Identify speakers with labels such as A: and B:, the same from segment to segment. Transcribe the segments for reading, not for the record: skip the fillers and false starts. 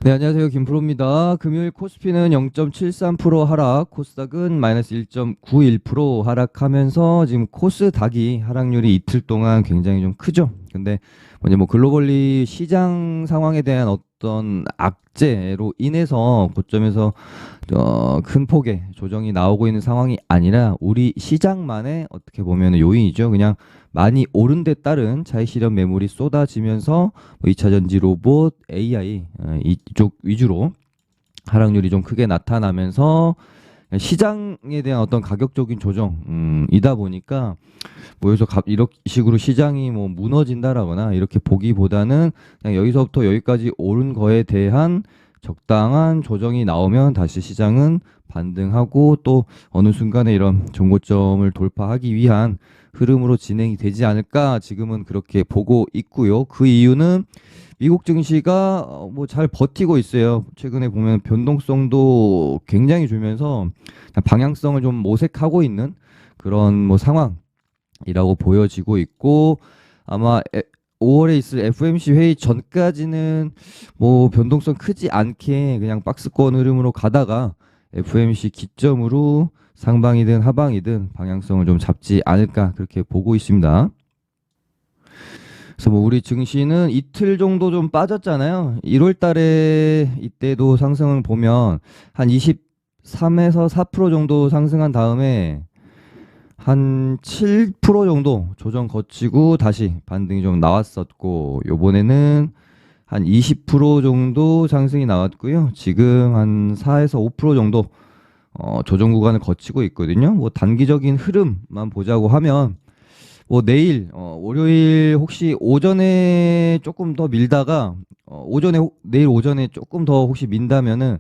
A: 네, 안녕하세요. 김프로입니다. 금요일 코스피는 0.73% 하락, 코스닥은 마이너스 1.91% 하락하면서 지금 코스닥이 하락률이 이틀 동안 굉장히 좀 크죠. 근데 먼저 뭐 글로벌리 시장 상황에 대한 어떤 악재로 인해서 고점에서 큰 폭의 조정이 나오고 있는 상황이 아니라 우리 시장만의 어떻게 보면 요인이죠. 그냥 많이 오른 데 따른 차익 실현 매물이 쏟아지면서 뭐 2차 전지 로봇, AI 이쪽 위주로 하락률이 좀 크게 나타나면서 시장에 대한 어떤 가격적인 조정이다 보니까 뭐 여기서 이런 식으로 시장이 뭐 무너진다라거나 이렇게 보기보다는 그냥 여기서부터 여기까지 오른 거에 대한 적당한 조정이 나오면 다시 시장은 반등하고 또 어느 순간에 이런 정고점을 돌파하기 위한 흐름으로 진행이 되지 않을까 지금은 그렇게 보고 있고요. 그 이유는 미국 증시가 뭐 잘 버티고 있어요. 최근에 보면 변동성도 굉장히 주면서 방향성을 좀 모색하고 있는 그런 뭐 상황이라고 보여지고 있고 아마 5월에 있을 FOMC 회의 전까지는 뭐 변동성 크지 않게 그냥 박스권 흐름으로 가다가 FOMC 기점으로 상방이든 하방이든 방향성을 좀 잡지 않을까 그렇게 보고 있습니다. 그래서 뭐 우리 증시는 이틀 정도 좀 빠졌잖아요. 1월 달에 이때도 상승을 보면 한 23에서 4% 정도 상승한 다음에 한 7% 정도 조정 거치고 다시 반등이 좀 나왔었고 요번에는 한 20% 정도 상승이 나왔고요. 지금 한 4에서 5% 정도 조정 구간을 거치고 있거든요. 뭐 단기적인 흐름만 보자고 하면 뭐 내일 월요일 혹시 오전에 조금 더 밀다가 내일 오전에 조금 더 혹시 민다면은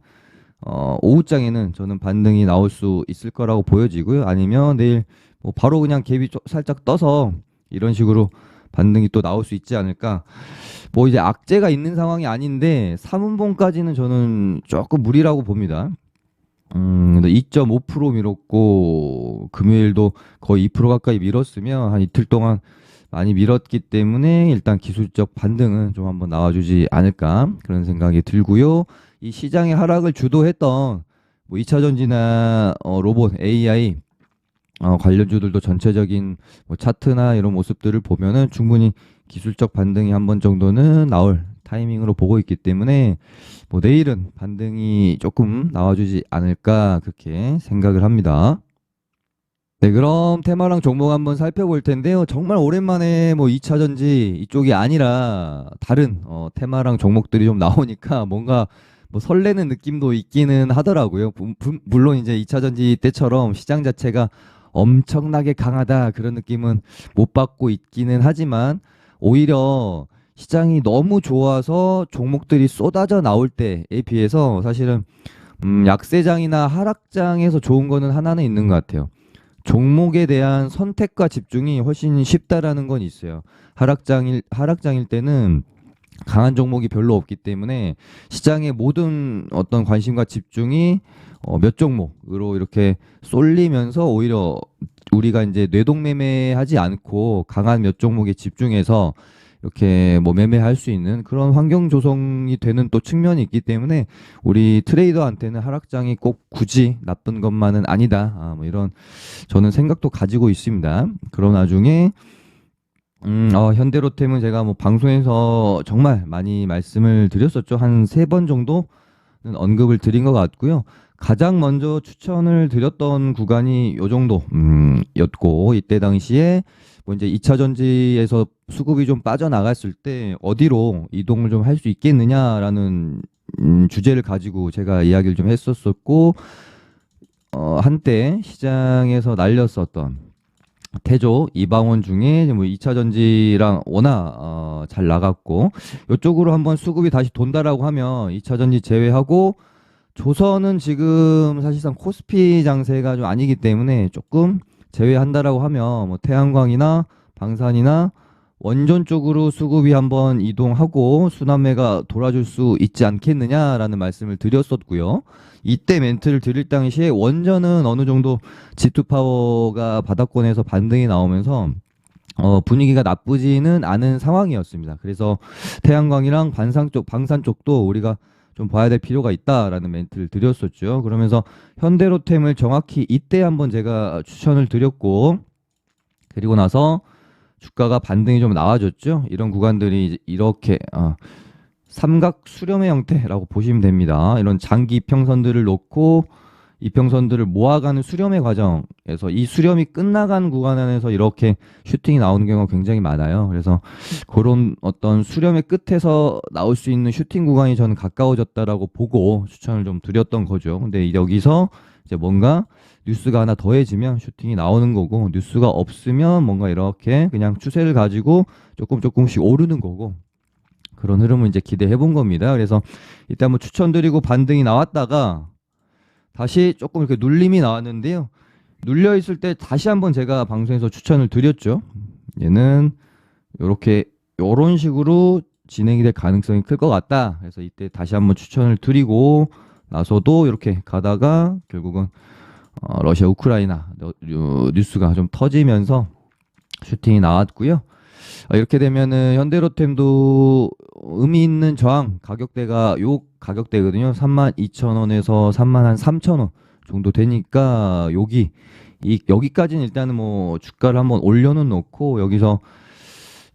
A: 오후장에는 저는 반등이 나올 수 있을 거라고 보여지고요. 아니면 내일 뭐 바로 그냥 갭이 살짝 떠서 이런 식으로 반등이 또 나올 수 있지 않을까. 뭐 이제 악재가 있는 상황이 아닌데 3분봉까지는 저는 조금 무리라고 봅니다. 근데 2.5% 밀었고 금요일도 거의 2% 가까이 밀었으면 한 이틀 동안 많이 밀었기 때문에 일단 기술적 반등은 좀 한번 나와주지 않을까 그런 생각이 들고요. 이 시장의 하락을 주도했던 뭐 2차 전지나 로봇, AI 관련주들도 전체적인 뭐 차트나 이런 모습들을 보면은 충분히 기술적 반등이 한 번 정도는 나올 타이밍으로 보고 있기 때문에 뭐 내일은 반등이 조금 나와주지 않을까 그렇게 생각을 합니다. 네, 그럼 테마랑 종목 한번 살펴볼 텐데요. 정말 오랜만에 뭐 2차 전지 이쪽이 아니라 다른 테마랑 종목들이 좀 나오니까 뭔가 뭐 설레는 느낌도 있기는 하더라고요. 물론 이제 2차 전지 때처럼 시장 자체가 엄청나게 강하다 그런 느낌은 못 받고 있기는 하지만 오히려 시장이 너무 좋아서 종목들이 쏟아져 나올 때에 비해서 사실은 약세장이나 하락장에서 좋은 거는 하나는 있는 것 같아요. 종목에 대한 선택과 집중이 훨씬 쉽다라는 건 있어요. 하락장일 때는 강한 종목이 별로 없기 때문에 시장의 모든 어떤 관심과 집중이 몇 종목으로 이렇게 쏠리면서 오히려 우리가 이제 뇌동매매하지 않고 강한 몇 종목에 집중해서 이렇게 뭐 매매할 수 있는 그런 환경 조성이 되는 또 측면이 있기 때문에 우리 트레이더한테는 하락장이 꼭 굳이 나쁜 것만은 아니다. 뭐 이런 저는 생각도 가지고 있습니다. 그런 와중에 현대로템은 제가 뭐 방송에서 정말 많이 말씀을 드렸었죠. 한 세 번 정도는 언급을 드린 것 같고요. 가장 먼저 추천을 드렸던 구간이 요 정도 였고 이때 당시에 뭐 이제 2차 전지에서 수급이 좀 빠져나갔을 때 어디로 이동을 좀 할 수 있겠느냐라는 주제를 가지고 제가 이야기를 좀 했었었고 한때 시장에서 날렸었던 태조, 이방원 중에 뭐 2차 전지랑 워낙 잘 나갔고 이쪽으로 한번 수급이 다시 돈다라고 하면 2차 전지 제외하고 조선은 지금 사실상 코스피 장세가 좀 아니기 때문에 조금 제외한다라고 하면 뭐 태양광이나 방산이나 원전 쪽으로 수급이 한번 이동하고 순환매가 돌아줄 수 있지 않겠느냐라는 말씀을 드렸었고요. 이때 멘트를 드릴 당시에 원전은 어느 정도 G2 파워가 바닥권에서 반등이 나오면서 분위기가 나쁘지는 않은 상황이었습니다. 그래서 태양광이랑 방산 쪽도 우리가 좀 봐야 될 필요가 있다라는 멘트를 드렸었죠. 그러면서 현대로템을 정확히 이때 한번 제가 추천을 드렸고, 그리고 나서 주가가 반등이 좀 나와줬죠. 이런 구간들이 이렇게 삼각 수렴의 형태라고 보시면 됩니다. 이런 장기 이평선들을 놓고 이평선들을 모아가는 수렴의 과정에서 이 수렴이 끝나간 구간 안에서 이렇게 슈팅이 나오는 경우가 굉장히 많아요. 그래서 그런 어떤 수렴의 끝에서 나올 수 있는 슈팅 구간이 저는 가까워졌다라고 보고 추천을 좀 드렸던 거죠. 근데 여기서 이제 뭔가 뉴스가 하나 더해지면 슈팅이 나오는 거고, 뉴스가 없으면 뭔가 이렇게 그냥 추세를 가지고 조금씩 오르는 거고, 그런 흐름을 이제 기대해 본 겁니다. 그래서 이때 한번 추천드리고 반등이 나왔다가 다시 조금 이렇게 눌림이 나왔는데요. 눌려 있을 때 다시 한번 제가 방송에서 추천을 드렸죠. 얘는 이렇게 이런 식으로 진행이 될 가능성이 클 것 같다. 그래서 이때 다시 한번 추천을 드리고 나서도 이렇게 가다가 결국은 러시아 우크라이나 뉴스가 좀 터지면서 슈팅이 나왔고요. 이렇게 되면은 현대로템도 의미 있는 저항 가격대가 요 가격대거든요. 32,000원에서 33,000원 정도 되니까 여기까지는 일단은 뭐 주가를 한번 올려는 놓고 여기서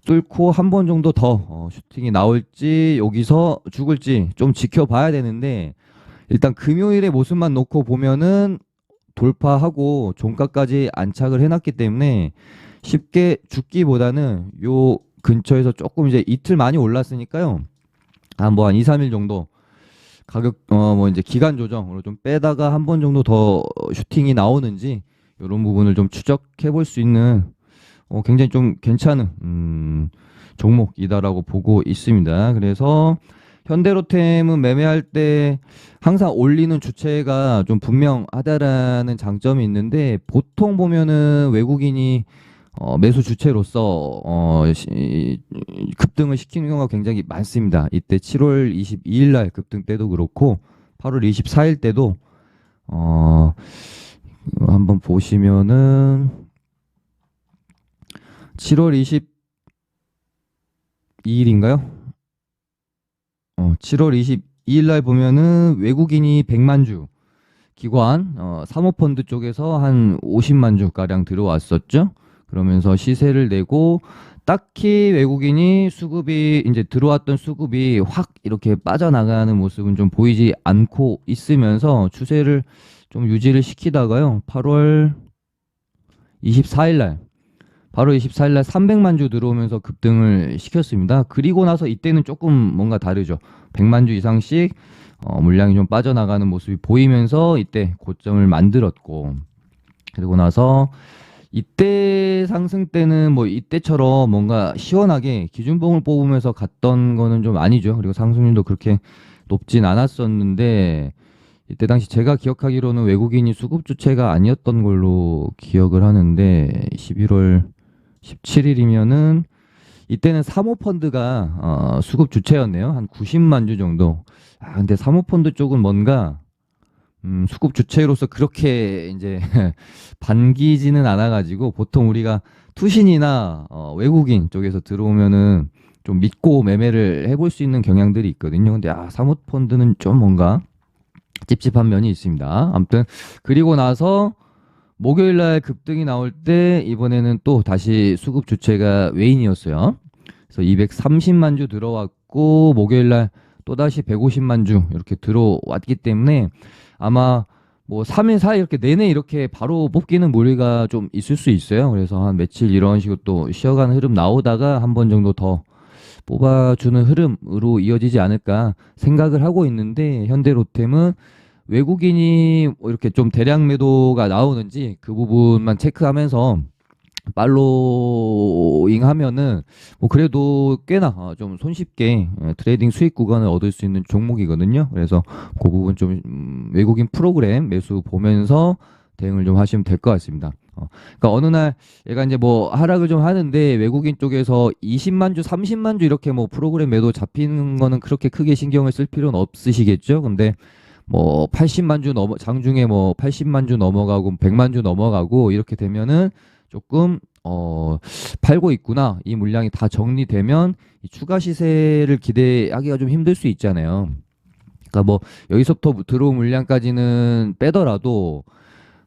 A: 뚫고 한 번 정도 더 슈팅이 나올지 여기서 죽을지 좀 지켜봐야 되는데, 일단 금요일의 모습만 놓고 보면은 돌파하고 종가까지 안착을 해놨기 때문에 쉽게 죽기보다는 요 근처에서 조금 이제 이틀 많이 올랐으니까요. 한 2, 3일 정도 가격 뭐 이제 기간 조정으로 좀 빼다가 한 번 정도 더 슈팅이 나오는지 이런 부분을 좀 추적해 볼 수 있는 굉장히 좀 괜찮은 종목이다라고 보고 있습니다. 그래서 현대로템은 매매할 때 항상 올리는 주체가 좀 분명하다라는 장점이 있는데, 보통 보면은 외국인이 매수 주체로서 급등을 시키는 경우가 굉장히 많습니다. 이때 7월 22일 날 급등 때도 그렇고 8월 24일 때도 한번 보시면은 7월 22일인가요? 7월 22일 날 보면은 외국인이 100만 주, 기관 사모펀드 쪽에서 한 50만 주 가량 들어왔었죠. 그러면서 시세를 내고 딱히 외국인이 수급이 이제 들어왔던 수급이 확 이렇게 빠져나가는 모습은 좀 보이지 않고 있으면서 추세를 좀 유지를 시키다가요. 8월 24일 날 300만 주 들어오면서 급등을 시켰습니다. 그리고 나서 이때는 조금 뭔가 다르죠. 100만 주 이상씩 물량이 좀 빠져나가는 모습이 보이면서 이때 고점을 만들었고, 그리고 나서 이때 상승 때는 뭐 이때처럼 뭔가 시원하게 기준봉을 뽑으면서 갔던 거는 좀 아니죠. 그리고 상승률도 그렇게 높진 않았었는데, 이때 당시 제가 기억하기로는 외국인이 수급 주체가 아니었던 걸로 기억을 하는데 11월 17일이면은 이때는 사모펀드가 수급 주체였네요. 한 90만 주 정도. 근데 사모펀드 쪽은 뭔가 수급 주체로서 그렇게 이제 반기지는 않아가지고, 보통 우리가 투신이나 외국인 쪽에서 들어오면은 좀 믿고 매매를 해볼 수 있는 경향들이 있거든요. 근데 사모펀드는 좀 뭔가 찝찝한 면이 있습니다. 아무튼 그리고 나서 목요일 날 급등이 나올 때 이번에는 또 다시 수급 주체가 외인이었어요. 그래서 230만 주 들어왔고 목요일 날 또다시 150만 주 이렇게 들어왔기 때문에 아마 뭐 3일 4일 이렇게 내내 이렇게 바로 뽑기는 무리가 좀 있을 수 있어요. 그래서 한 며칠 이런 식으로 또 쉬어가는 흐름 나오다가 한 번 정도 더 뽑아주는 흐름으로 이어지지 않을까 생각을 하고 있는데, 현대로템은 외국인이 뭐 이렇게 좀 대량 매도가 나오는지 그 부분만 체크하면서 팔로잉 하면은 뭐 그래도 꽤나 좀 손쉽게 트레이딩 수익 구간을 얻을 수 있는 종목이거든요. 그래서 그 부분 좀 외국인 프로그램 매수 보면서 대응을 좀 하시면 될 것 같습니다. 그러니까 어느 날 얘가 이제 뭐 하락을 좀 하는데 외국인 쪽에서 20만 주, 30만 주 이렇게 뭐 프로그램 매도 잡히는 거는 그렇게 크게 신경을 쓸 필요는 없으시겠죠. 근데 뭐 80만 주 장중에 뭐 80만 주 넘어가고 100만 주 넘어가고 이렇게 되면은 조금 팔고 있구나, 이 물량이 다 정리되면 이 추가 시세를 기대하기가 좀 힘들 수 있잖아요. 그러니까 뭐 여기서부터 들어온 물량까지는 빼더라도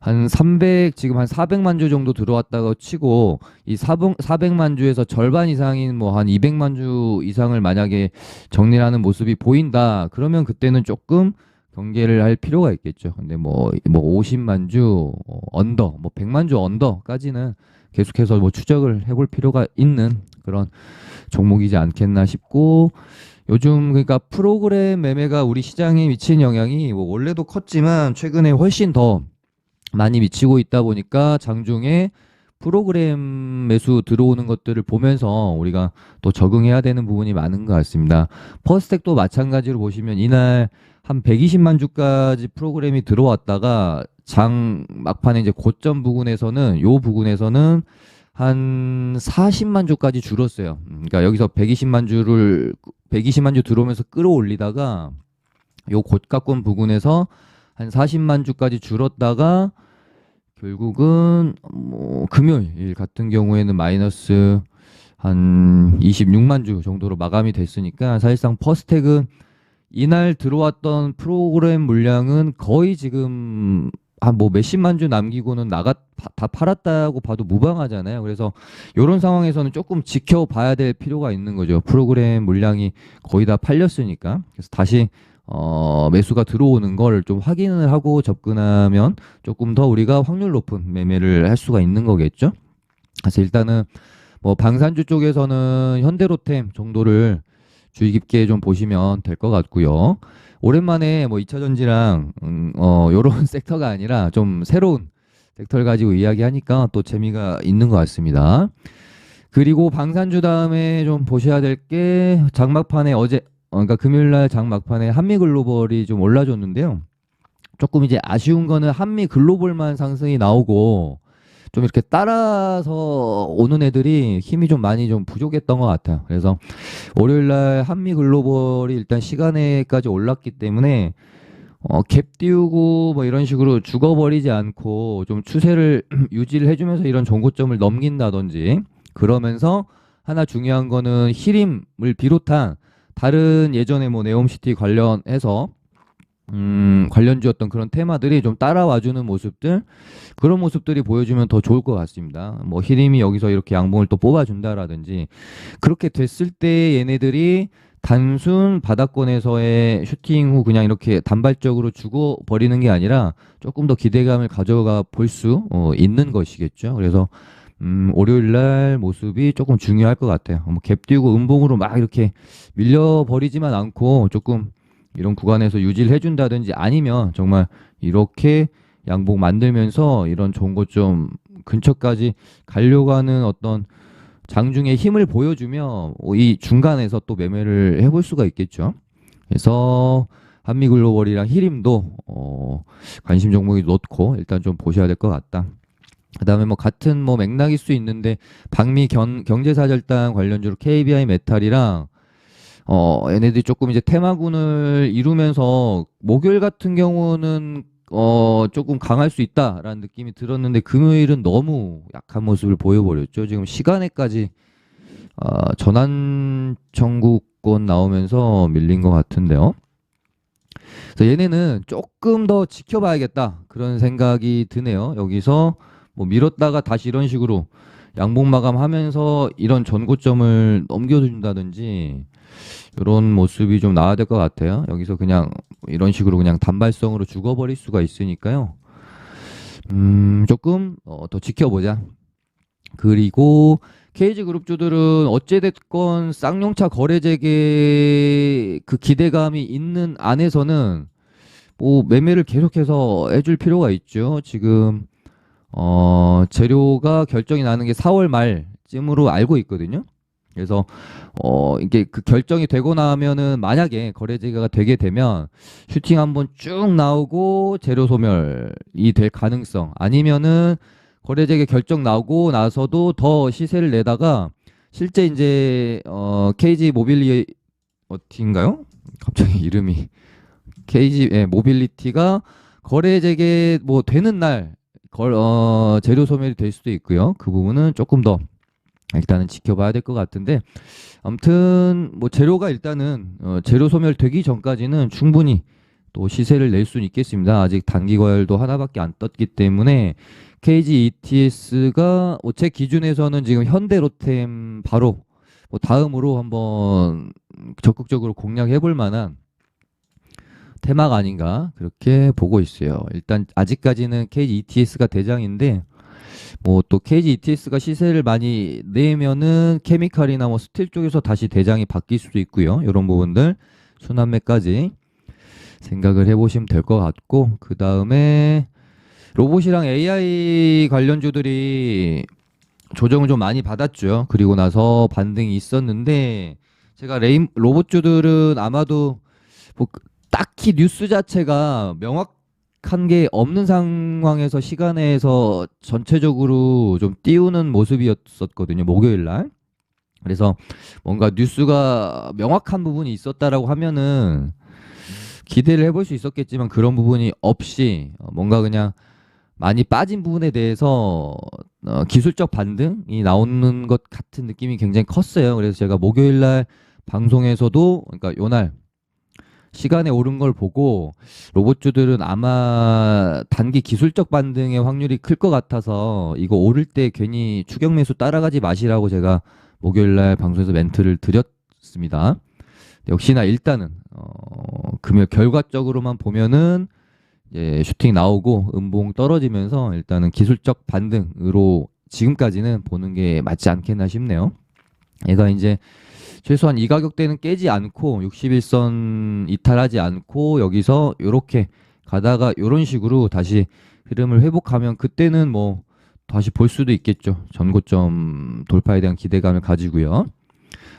A: 한 300, 지금 한 400만 주 정도 들어왔다고 치고 이 400만 주에서 절반 이상인 뭐 한 200만 주 이상을 만약에 정리하는 모습이 보인다. 그러면 그때는 조금 경계를 할 필요가 있겠죠. 근데 뭐 50만 주 언더, 뭐 100만 주 언더까지는 계속해서 뭐 추적을 해볼 필요가 있는 그런 종목이지 않겠나 싶고, 요즘 그러니까 프로그램 매매가 우리 시장에 미친 영향이 뭐 원래도 컸지만 최근에 훨씬 더 많이 미치고 있다 보니까 장중에 프로그램 매수 들어오는 것들을 보면서 우리가 또 적응해야 되는 부분이 많은 것 같습니다. 퍼스텍도 마찬가지로 보시면 이날 한 120만 주까지 프로그램이 들어왔다가 장 막판에 이제 고점 부근에서는 요 부근에서는 한 40만 주까지 줄었어요. 그러니까 여기서 120만 주 들어오면서 끌어올리다가 요 고가권 부근에서 한 40만 주까지 줄었다가 결국은 뭐 금요일 같은 경우에는 마이너스 한 26만 주 정도로 마감이 됐으니까 사실상 퍼스텍은 이날 들어왔던 프로그램 물량은 거의 지금 한 뭐 몇십만 주 남기고는 다 팔았다고 봐도 무방하잖아요. 그래서 이런 상황에서는 조금 지켜봐야 될 필요가 있는 거죠. 프로그램 물량이 거의 다 팔렸으니까. 그래서 다시 매수가 들어오는 걸 좀 확인을 하고 접근하면 조금 더 우리가 확률 높은 매매를 할 수가 있는 거겠죠. 그래서 일단은 뭐 방산주 쪽에서는 현대로템 정도를 주의 깊게 좀 보시면 될 것 같고요. 오랜만에 뭐 2차전지랑 요런 섹터가 아니라 좀 새로운 섹터를 가지고 이야기하니까 또 재미가 있는 것 같습니다. 그리고 방산주 다음에 좀 보셔야 될 게 장막판에 그러니까 금요일날 장막판에 한미글로벌이 좀 올라줬는데요. 조금 이제 아쉬운 거는 한미글로벌만 상승이 나오고 좀 이렇게 따라서 오는 애들이 힘이 좀 많이 좀 부족했던 것 같아요. 그래서 월요일날 한미글로벌이 일단 시간에까지 올랐기 때문에 갭 띄우고 뭐 이런 식으로 죽어버리지 않고 좀 추세를 유지를 해주면서 이런 정고점을 넘긴다든지, 그러면서 하나 중요한 거는 히림을 비롯한 다른 예전에 뭐 네옴시티 관련해서 관련주였던 그런 테마들이 좀 따라와주는 모습들, 그런 모습들이 보여주면 더 좋을 것 같습니다. 뭐 히림이 여기서 이렇게 양봉을 또 뽑아준다라든지, 그렇게 됐을 때 얘네들이 단순 바닥권에서의 슈팅 후 그냥 이렇게 단발적으로 죽어버리는 게 아니라 조금 더 기대감을 가져가 볼 수 있는 것이겠죠. 그래서 월요일 날 모습이 조금 중요할 것 같아요. 뭐 갭 띄우고 음봉으로 막 이렇게 밀려버리지만 않고 조금 이런 구간에서 유지를 해준다든지, 아니면 정말 이렇게 양봉 만들면서 이런 좋은 것 좀 근처까지 가려고 하는 어떤 장중의 힘을 보여주면 이 중간에서 또 매매를 해볼 수가 있겠죠. 그래서 한미글로벌이랑 히림도 관심 종목이 놓고 일단 좀 보셔야 될 것 같다. 그다음에 뭐 같은 뭐 맥락일 수 있는데 박미 경제사절단 관련주로 KBI 메탈이랑 얘네들이 조금 이제 테마군을 이루면서 목요일 같은 경우는 조금 강할 수 있다라는 느낌이 들었는데 금요일은 너무 약한 모습을 보여버렸죠. 지금 시간에까지 전환 청구권 나오면서 밀린 것 같은데요. 그래서 얘네는 조금 더 지켜봐야겠다 그런 생각이 드네요. 여기서 뭐 밀었다가 다시 이런 식으로 양봉 마감하면서 이런 전고점을 넘겨준다든지 이런 모습이 좀 나와야 될 것 같아요. 여기서 그냥 이런 식으로 그냥 단발성으로 죽어버릴 수가 있으니까요. 조금 더 지켜보자. 그리고 KG그룹주들은 어찌됐건 쌍용차 거래 재개 그 기대감이 있는 안에서는 뭐 매매를 계속해서 해줄 필요가 있죠. 지금 재료가 결정이 나는 게 4월 말쯤으로 알고 있거든요. 그래서 이게 그 결정이 되고 나면은 만약에 거래 재개가 되게 되면 슈팅 한번 쭉 나오고 재료 소멸이 될 가능성, 아니면은 거래 재개 결정 나오고 나서도 더 시세를 내다가 실제 이제 KG 모빌리티인가요? 갑자기 이름이 모빌리티가 거래 재개 뭐 되는 날 재료 소멸이 될 수도 있고요. 그 부분은 조금 더 일단은 지켜봐야 될 것 같은데 아무튼 뭐 재료가 일단은 재료 소멸되기 전까지는 충분히 또 시세를 낼 수는 있겠습니다. 아직 단기 거래도 하나밖에 안 떴기 때문에 KG ETS가 제 기준에서는 지금 현대로템 바로 뭐 다음으로 한번 적극적으로 공략해 볼 만한 테마가 아닌가 그렇게 보고 있어요. 일단 아직까지는 KG ETS가 대장인데 뭐 또 KG ETS가 시세를 많이 내면은 케미칼이나 뭐 스틸 쪽에서 다시 대장이 바뀔 수도 있고요. 이런 부분들 순환매까지 생각을 해보시면 될 것 같고 그 다음에 로봇이랑 AI 관련주들이 조정을 좀 많이 받았죠. 그리고 나서 반등이 있었는데 제가 로봇주들은 아마도 뭐 딱히 뉴스 자체가 명확한 게 없는 상황에서 시간에서 전체적으로 좀 띄우는 모습이었었거든요. 목요일 날. 그래서 뭔가 뉴스가 명확한 부분이 있었다라고 하면은 기대를 해볼 수 있었겠지만 그런 부분이 없이 뭔가 그냥 많이 빠진 부분에 대해서 기술적 반등이 나오는 것 같은 느낌이 굉장히 컸어요. 그래서 제가 목요일 날 방송에서도 그러니까 요날 시간에 오른 걸 보고 로봇주들은 아마 단기 기술적 반등의 확률이 클 것 같아서 이거 오를 때 괜히 추격 매수 따라가지 마시라고 제가 목요일 날 방송에서 멘트를 드렸습니다. 역시나 일단은 금요일 결과적으로만 보면은 이제 슈팅 나오고 음봉 떨어지면서 일단은 기술적 반등으로 지금까지는 보는 게 맞지 않겠나 싶네요. 얘가 이제 최소한 이 가격대는 깨지 않고 61선 이탈하지 않고 여기서 이렇게 가다가 이런 식으로 다시 흐름을 회복하면 그때는 뭐 다시 볼 수도 있겠죠. 전고점 돌파에 대한 기대감을 가지고요.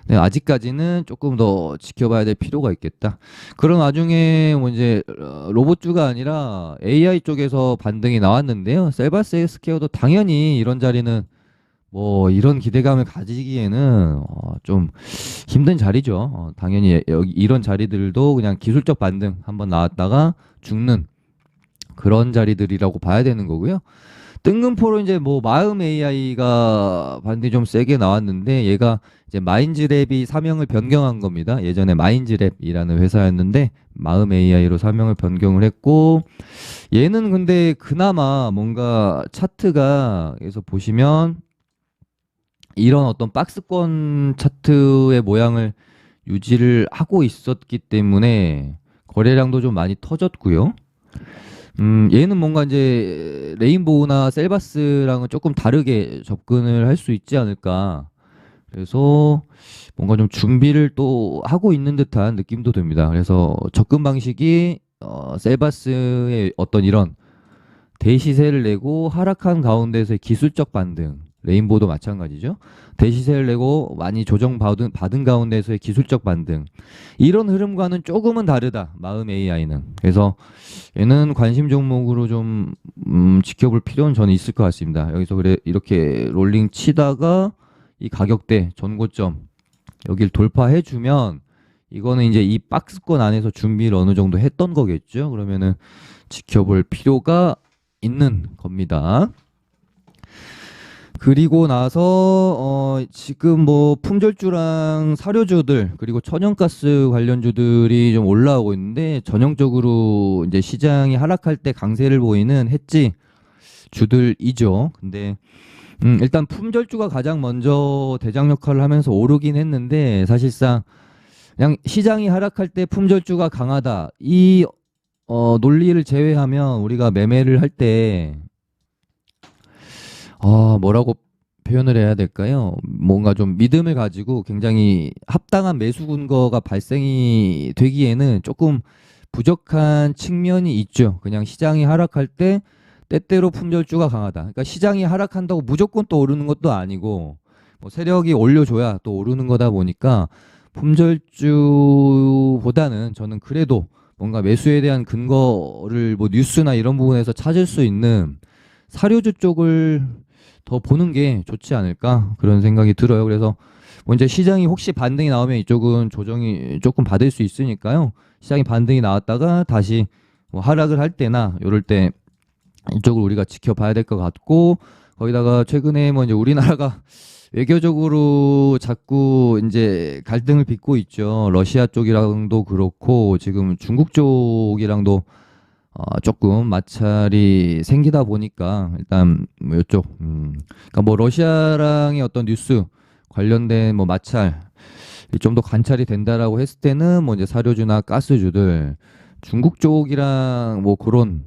A: 네, 아직까지는 조금 더 지켜봐야 될 필요가 있겠다. 그런 와중에 뭐 이제 로봇주가 아니라 AI 쪽에서 반등이 나왔는데요. 셀바스 엑스케어도 당연히 이런 자리는 뭐 이런 기대감을 가지기에는 좀 힘든 자리죠. 당연히 여기 이런 자리들도 그냥 기술적 반등 한번 나왔다가 죽는 그런 자리들이라고 봐야 되는 거고요. 뜬금포로 이제 뭐 마음 AI가 반등이 좀 세게 나왔는데 얘가 이제 마인즈랩이 사명을 변경한 겁니다. 예전에 마인즈랩이라는 회사였는데 마음 AI로 사명을 변경을 했고 얘는 근데 그나마 뭔가 차트가에서 보시면 이런 어떤 박스권 차트의 모양을 유지를 하고 있었기 때문에 거래량도 좀 많이 터졌고요. 얘는 뭔가 이제 레인보우나 셀바스랑은 조금 다르게 접근을 할 수 있지 않을까. 그래서 뭔가 좀 준비를 또 하고 있는 듯한 느낌도 듭니다. 그래서 접근 방식이 셀바스의 어떤 이런 대시세를 내고 하락한 가운데서의 기술적 반등, 레인보우도 마찬가지죠. 대시세를 내고 많이 받은 가운데서의 기술적 반등. 이런 흐름과는 조금은 다르다. 마음 AI는. 그래서 얘는 관심 종목으로 좀 지켜볼 필요는 저는 있을 것 같습니다. 여기서 그래 이렇게 롤링 치다가 이 가격대 전고점 여길 돌파해 주면 이거는 이제 이 박스권 안에서 준비를 어느 정도 했던 거겠죠. 그러면은 지켜볼 필요가 있는 겁니다. 그리고 나서 지금 뭐 품절주랑 사료주들 그리고 천연가스 관련주들이 좀 올라오고 있는데 전형적으로 이제 시장이 하락할 때 강세를 보이는 해지 주들이죠. 근데 일단 품절주가 가장 먼저 대장 역할을 하면서 오르긴 했는데 사실상 그냥 시장이 하락할 때 품절주가 강하다 이 논리를 제외하면 우리가 매매를 할때 뭐라고 표현을 해야 될까요? 뭔가 좀 믿음을 가지고 굉장히 합당한 매수 근거가 발생이 되기에는 조금 부족한 측면이 있죠. 그냥 시장이 하락할 때 때때로 품절주가 강하다. 그러니까 시장이 하락한다고 무조건 또 오르는 것도 아니고 뭐 세력이 올려줘야 또 오르는 거다 보니까 품절주보다는 저는 그래도 뭔가 매수에 대한 근거를 뭐 뉴스나 이런 부분에서 찾을 수 있는 사료주 쪽을 더 보는 게 좋지 않을까 그런 생각이 들어요. 그래서 뭐 이제 시장이 혹시 반등이 나오면 이쪽은 조정이 조금 받을 수 있으니까요. 시장이 반등이 나왔다가 다시 뭐 하락을 할 때나 이럴 때 이쪽을 우리가 지켜봐야 될 것 같고 거기다가 최근에 뭐 이제 우리나라가 외교적으로 자꾸 이제 갈등을 빚고 있죠. 러시아 쪽이랑도 그렇고 지금 중국 쪽이랑도 조금 마찰이 생기다 보니까 일단 뭐 이쪽 그러니까 뭐 러시아랑의 어떤 뉴스 관련된 뭐 마찰 좀 더 관찰이 된다라고 했을 때는 뭐 이제 사료주나 가스주들 중국 쪽이랑 뭐 그런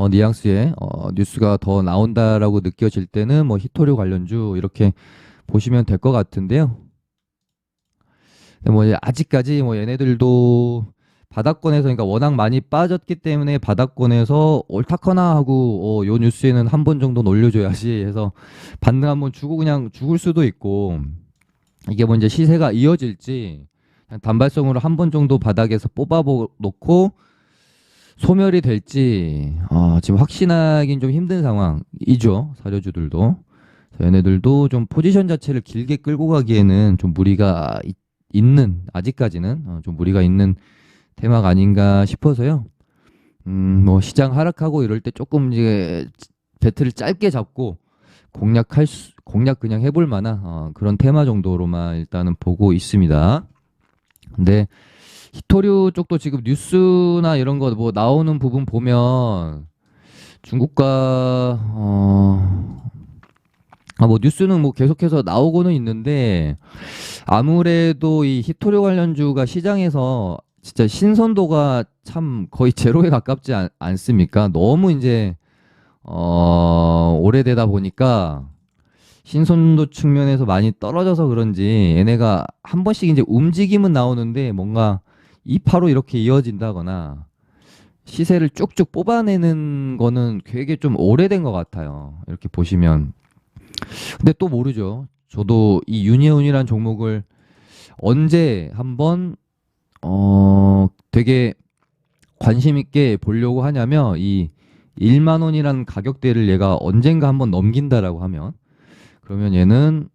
A: 뉘앙스의 뉴스가 더 나온다라고 느껴질 때는 뭐 히토류 관련주 이렇게 보시면 될 것 같은데요. 근데 뭐 이제 아직까지 뭐 얘네들도 바닥권에서 그러니까 워낙 많이 빠졌기 때문에 바닥권에서 옳다거나 하고 요 뉴스에는 한 번 정도는 올려줘야지 해서 반등 한번 주고 그냥 죽을 수도 있고 이게 뭐 이제 시세가 이어질지 그냥 단발성으로 한 번 정도 바닥에서 뽑아 놓고 소멸이 될지 지금 확신하기는 좀 힘든 상황이죠. 사료주들도. 얘네들도 좀 포지션 자체를 길게 끌고 가기에는 좀 무리가 있는 아직까지는 좀 무리가 있는 테마가 아닌가 싶어서요. 뭐 시장 하락하고 이럴 때 조금 이제 배틀을 짧게 잡고 공략 그냥 해볼 만한 그런 테마 정도로만 일단은 보고 있습니다. 근데 히토류 쪽도 지금 뉴스나 이런 거 뭐 나오는 부분 보면 중국과 뭐 뉴스는 뭐 계속해서 나오고는 있는데 아무래도 이 히토류 관련주가 시장에서 진짜 신선도가 참 거의 제로에 가깝지 않습니까? 너무 이제 오래되다 보니까 신선도 측면에서 많이 떨어져서 그런지 얘네가 한 번씩 이제 움직임은 나오는데 뭔가 2파로 이렇게 이어진다거나 시세를 쭉쭉 뽑아내는 거는 되게 좀 오래된 것 같아요. 이렇게 보시면. 근데 또 모르죠. 저도 이 유니온이란 종목을 언제 한번 되게 관심 있게 보려고 하냐면 이 1만 원이라는 가격대를 얘가 언젠가 한번 넘긴다라고 하면 그러면 얘는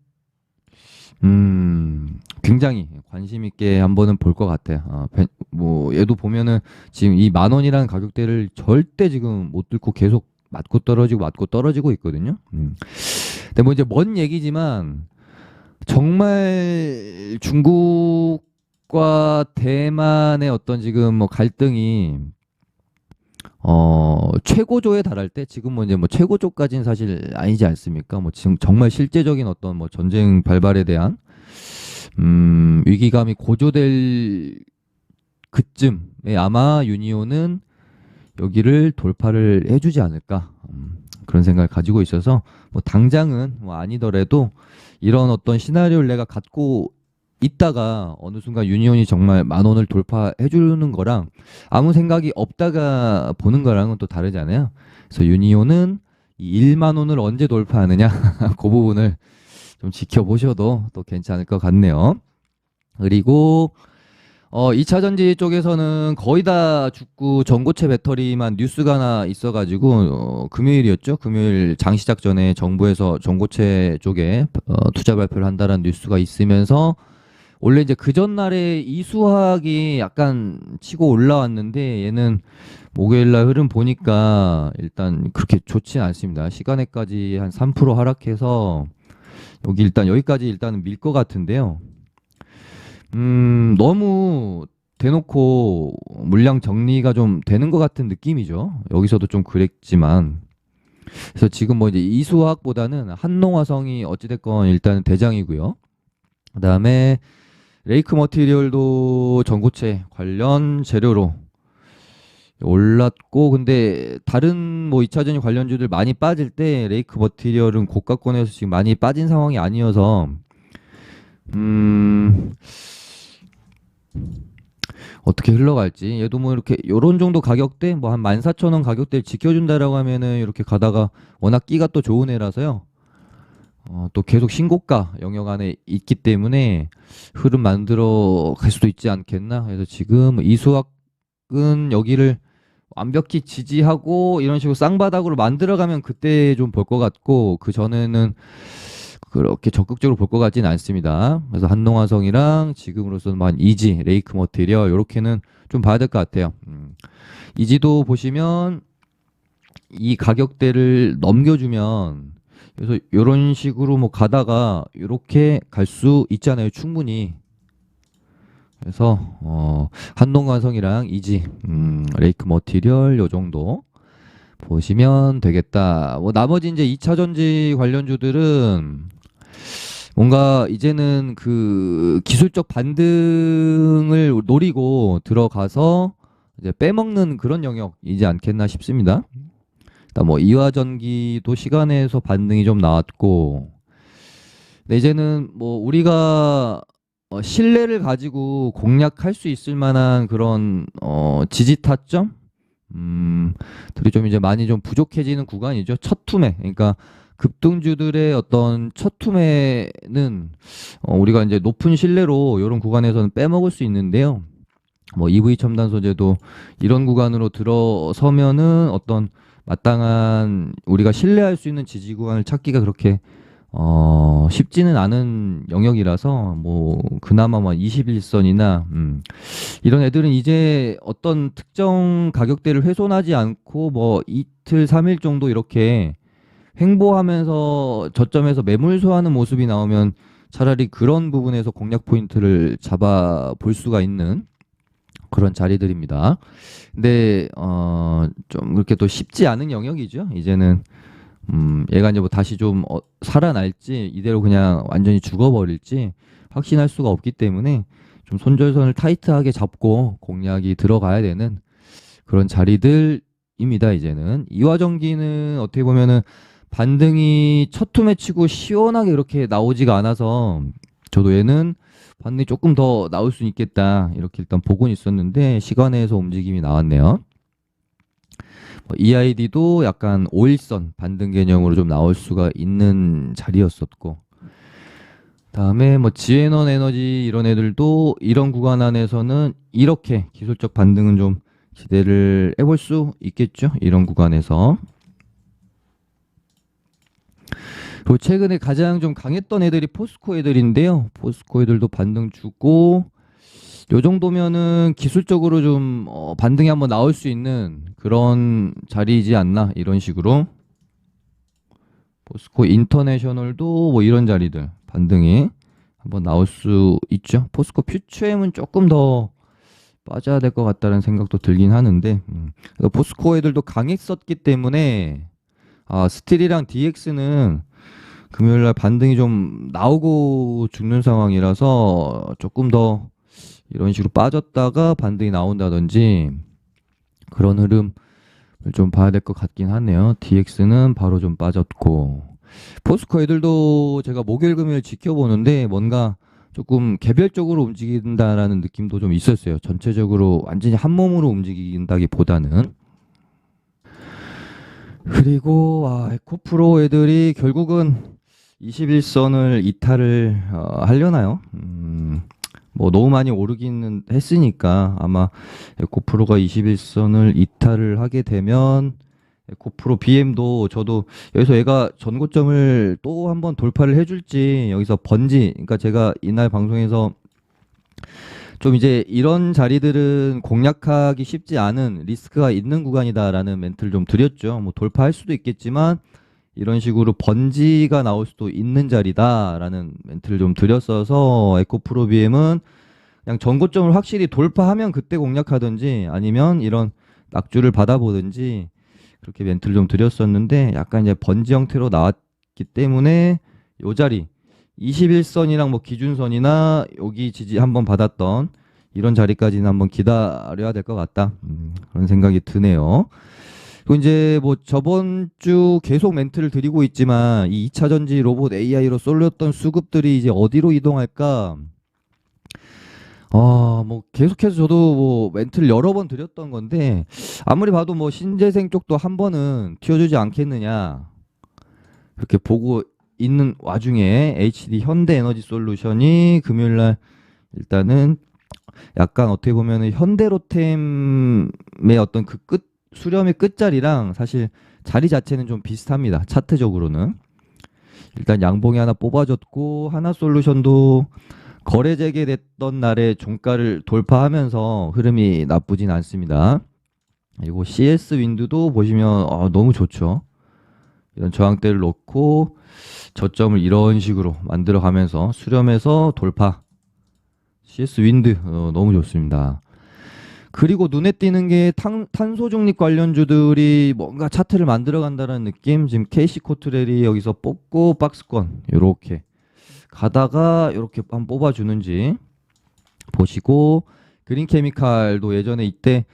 A: 굉장히 관심 있게 한번은 볼 것 같아요. 뭐 얘도 보면은 지금 이 만 원이라는 가격대를 절대 지금 못 뚫고 계속 맞고 떨어지고 있거든요. 근데 뭐 이제 먼 얘기지만 정말 중국과 대만의 어떤 지금 뭐 갈등이 최고조에 달할 때 지금 뭐 이제 뭐 최고조까지는 사실 아니지 않습니까? 뭐 지금 정말 실제적인 어떤 뭐 전쟁 발발에 대한 위기감이 고조될 그쯤에 아마 유니온은 여기를 돌파를 해주지 않을까 그런 생각을 가지고 있어서 뭐 당장은 뭐 아니더라도 이런 어떤 시나리오를 내가 갖고 있다가 어느 순간 유니온이 정말 만 원을 돌파해 주는 거랑 아무 생각이 없다가 보는 거랑은 또 다르잖아요. 그래서 유니온은 이 1만 원을 언제 돌파하느냐 그 부분을 좀 지켜보셔도 또 괜찮을 것 같네요. 그리고 2차 전지 쪽에서는 거의 다 죽고 전고체 배터리만 뉴스가 하나 있어가지고 금요일이었죠. 금요일 장 시작 전에 정부에서 전고체 쪽에 투자 발표를 한다는 뉴스가 있으면서 원래 이제 그 전날에 이수학이 약간 치고 올라왔는데 얘는 목요일날 흐름 보니까 일단 그렇게 좋지 않습니다. 시간에까지 한 3% 하락해서 여기까지 일단은 밀 것 같은데요. 너무 대놓고 물량 정리가 좀 되는 것 같은 느낌이죠. 여기서도 좀 그랬지만. 그래서 지금 뭐 이제 이수학보다는 한농화성이 어찌됐건 일단은 대장이고요. 그 다음에 레이크 머티리얼도 전고체 관련 재료로 올랐고, 근데 다른 뭐 2차전지 관련주들 많이 빠질 때 레이크 머티리얼은 고가권에서 지금 많이 빠진 상황이 아니어서 어떻게 흘러갈지 얘도 뭐 이렇게 요런 정도 가격대 뭐 한 14,000원 가격대를 지켜준다라고 하면은 이렇게 가다가 워낙 끼가 또 좋은 애라서요. 또 계속 신고가 영역 안에 있기 때문에 흐름 만들어 갈 수도 있지 않겠나. 그래서 지금 이수학은 여기를 완벽히 지지하고 이런 식으로 쌍바닥으로 만들어가면 그때 좀 볼 것 같고 그 전에는 그렇게 적극적으로 볼 것 같지는 않습니다. 그래서 한농화성이랑 지금으로서는 한 이지, 레이크 머티리얼 이렇게는 좀 봐야 될 것 같아요. 이지도 보시면 이 가격대를 넘겨주면 그래서 이런 식으로 뭐 가다가 이렇게 갈 수 있잖아요, 충분히. 그래서 한동화성이랑 이지, 레이크 머티리얼 요 정도 보시면 되겠다. 뭐 나머지 이제 2차 전지 관련주들은 뭔가 이제는 그 기술적 반등을 노리고 들어가서 이제 빼먹는 그런 영역이지 않겠나 싶습니다. 일단 뭐 이화전기도 시간에서 반등이 좀 나왔고, 근데 이제는 뭐 우리가 신뢰를 가지고 공략할 수 있을 만한 그런 지지 타점 들이 좀 이제 많이 좀 부족해지는 구간이죠. 첫 투매. 그러니까 급등주들의 어떤 첫 투매는 우리가 이제 높은 신뢰로 이런 구간에서는 빼먹을 수 있는데요. 뭐 EV 첨단 소재도 이런 구간으로 들어서면은 어떤 마땅한 우리가 신뢰할 수 있는 지지 구간을 찾기가 그렇게 쉽지는 않은 영역이라서 뭐 그나마 뭐 21선이나 이런 애들은 이제 어떤 특정 가격대를 훼손하지 않고 뭐 이틀, 3일 정도 이렇게 횡보하면서 저점에서 매물소화하는 모습이 나오면 차라리 그런 부분에서 공략 포인트를 잡아 볼 수가 있는 그런 자리들입니다. 근데 좀 그렇게 또 쉽지 않은 영역이죠. 이제는 얘가 이제 뭐 다시 좀 살아날지 이대로 그냥 완전히 죽어버릴지 확신할 수가 없기 때문에 좀 손절선을 타이트하게 잡고 공략이 들어가야 되는 그런 자리들입니다. 이제는 이화전기는 어떻게 보면은 반등이 첫 투매 치고 시원하게 이렇게 나오지가 않아서 저도 얘는 반등이 조금 더 나올 수 있겠다 이렇게 일단 보고는 있었는데 시간에서 움직임이 나왔네요. EID도 약간 5일선 반등 개념으로 좀 나올 수가 있는 자리였었고, 다음에 뭐 지에넌 에너지 이런 애들도 이런 구간 안에서는 이렇게 기술적 반등은 좀 기대를 해볼 수 있겠죠. 이런 구간에서. 그리고 최근에 가장 좀 강했던 애들이 포스코 애들인데요. 포스코 애들도 반등 주고 요 정도면은 기술적으로 좀 반등이 한번 나올 수 있는 그런 자리이지 않나 이런 식으로. 포스코 인터내셔널도 뭐 이런 자리들 반등이 한번 나올 수 있죠. 포스코 퓨처엠은 조금 더 빠져야 될 것 같다는 생각도 들긴 하는데 포스코 애들도 강했었기 때문에 스틸이랑 DX는 금요일날 반등이 좀 나오고 죽는 상황이라서 조금 더 이런 식으로 빠졌다가 반등이 나온다든지 그런 흐름을 좀 봐야 될 것 같긴 하네요. DX는 바로 좀 빠졌고 포스코 애들도 제가 목요일 금요일 지켜보는데 뭔가 조금 개별적으로 움직인다라는 느낌도 좀 있었어요. 전체적으로 완전히 한 몸으로 움직인다기보다는. 그리고 에코프로 애들이 결국은 21선을 이탈을 하려나요? 뭐 너무 많이 오르기는 했으니까 아마 에코프로가 21선을 이탈을 하게 되면 에코프로 BM도 저도 여기서 얘가 전고점을 또 한번 돌파를 해줄지 여기서 번지, 그러니까 제가 이날 방송에서 좀 이제 이런 자리들은 공략하기 쉽지 않은 리스크가 있는 구간이다라는 멘트를 좀 드렸죠. 뭐 돌파할 수도 있겠지만 이런 식으로 번지가 나올 수도 있는 자리다라는 멘트를 좀 드렸어서 에코프로 BM은 그냥 전고점을 확실히 돌파하면 그때 공략하든지 아니면 이런 낙주를 받아보든지 그렇게 멘트를 좀 드렸었는데 약간 이제 번지 형태로 나왔기 때문에 요 자리 21선이랑 뭐 기준선이나 여기 지지 한번 받았던 이런 자리까지는 한번 기다려야 될 것 같다. 그런 생각이 드네요. 그리고 이제 뭐 저번 주 계속 멘트를 드리고 있지만 이 2차 전지 로봇 AI로 쏠렸던 수급들이 이제 어디로 이동할까? 뭐 계속해서 저도 뭐 멘트를 여러 번 드렸던 건데 아무리 봐도 뭐 신재생 쪽도 한 번은 튀어주지 않겠느냐 그렇게 보고 있는 와중에 HD 현대에너지 솔루션이 금요일날 일단은 약간 어떻게 보면은 현대로템의 어떤 그 끝 수렴의 끝자리랑 사실 자리 자체는 좀 비슷합니다. 차트적으로는 일단 양봉이 하나 뽑아줬고 하나솔루션도 거래 재개됐던 날에 종가를 돌파하면서 흐름이 나쁘진 않습니다. 그리고 CS 윈드도 보시면 너무 좋죠. 이런 저항대를 놓고 저점을 이런 식으로 만들어 가면서 수렴해서 돌파. CS 윈드 너무 좋습니다. 그리고 눈에 띄는 게 탄소 중립 관련주들이 뭔가 차트를 만들어 간다는 느낌. 지금 KC 코트렐이 여기서 뽑고 박스권 요렇게 가다가 이렇게 한번 뽑아주는지 보시고, 그린 케미칼도 예전에 이때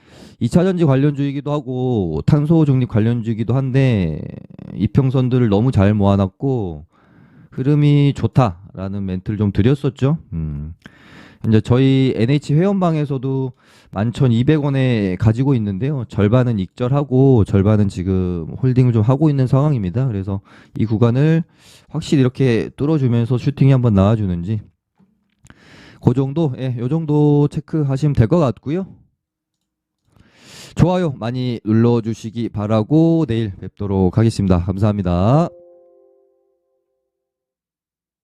A: 2차 전지 관련주이기도 하고 탄소 중립 관련주이기도 한데 이평선들을 너무 잘 모아놨고 흐름이 좋다라는 멘트를 좀 드렸었죠. 이제 저희 NH 회원방에서도 11,200원에 가지고 있는데요. 절반은 익절하고 절반은 지금 홀딩을 좀 하고 있는 상황입니다. 그래서 이 구간을 확실히 이렇게 뚫어주면서 슈팅이 한번 나와주는지 그 정도, 예, 요 정도 체크하시면 될 것 같고요. 좋아요 많이 눌러주시기 바라고 내일 뵙도록 하겠습니다. 감사합니다.